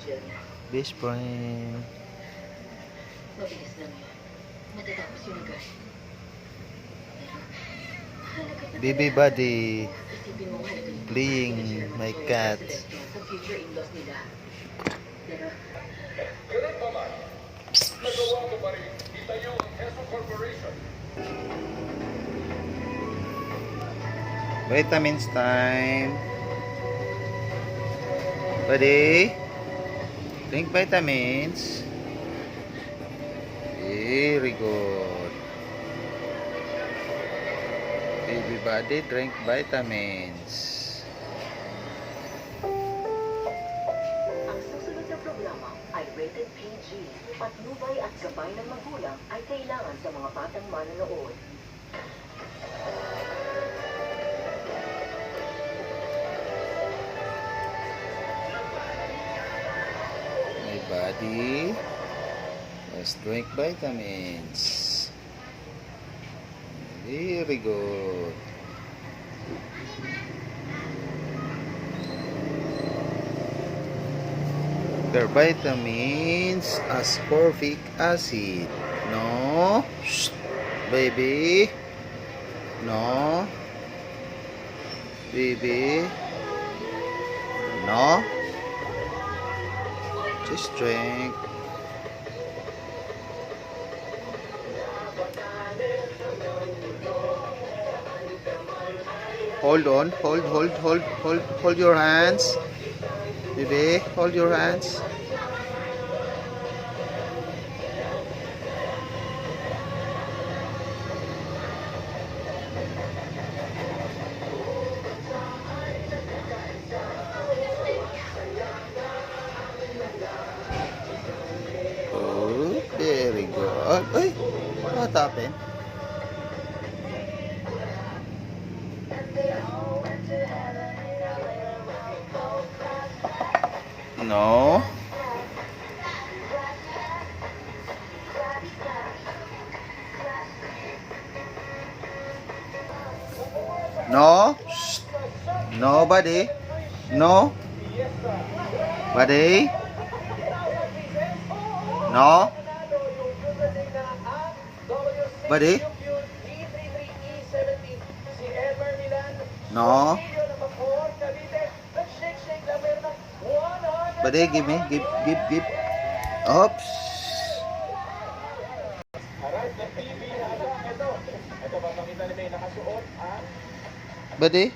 gel niya. Best friend. Mabilis lang yun. Matatapos yung agad. Baby buddy Isipin mo halaga nito. playing my cat. Sa future in-laws nila. Pero, Ganun pa man, nagawa ko pa rin itayo ang Quezon Corporation. Vitamins time. Buddy, drink vitamins. Very good. Baby buddy, drink vitamins. ang susunod na programa ay rated PG. Patnubay at gabay ng magulang ay kailangan sa mga batang manonood. My body, let's drink vitamins. Very good. Their vitamins, ascorbic acid. No, shh, baby. No, baby. No. Just drink. Hold on, hold your hands. Baby, hold your hands. Oh, very good. Ay, what happened? No. No. Shh. No, buddy. No. Buddy. No. Buddy. No. Buddy, give me. Give. Oops. Buddy.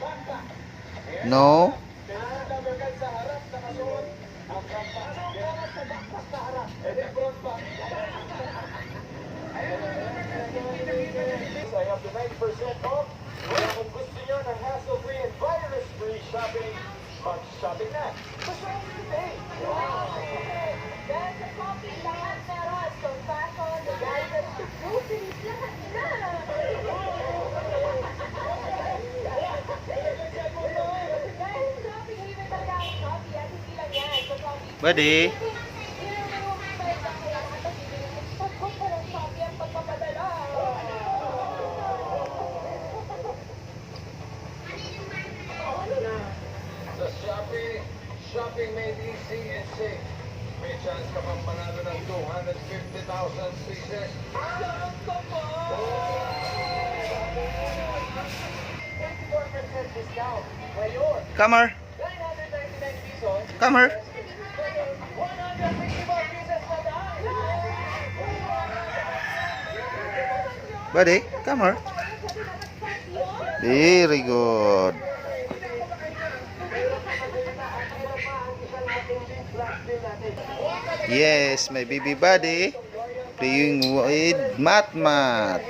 No. I have the 90% off. Kaya kung gusto nyo ng hassle-free and virus-free shopping, mag-shopping na. Basta everyday. Dahil sa coffee, lahat meron. So, fashion, gadgets, groceries, lahat na. Dahil shopping, libre talaga ang coffee. At hindi lang yan. So, coffee. Buddy. Sa shopping made easy and safe. May chance ka pang manalo ng 250,000 pieces. 24% discount. Ngayon, Come here. 999 pesos. Come here. 155 pieces na dahil. Buddy, come here. Very good. Yes, my baby buddy playing with Matmat.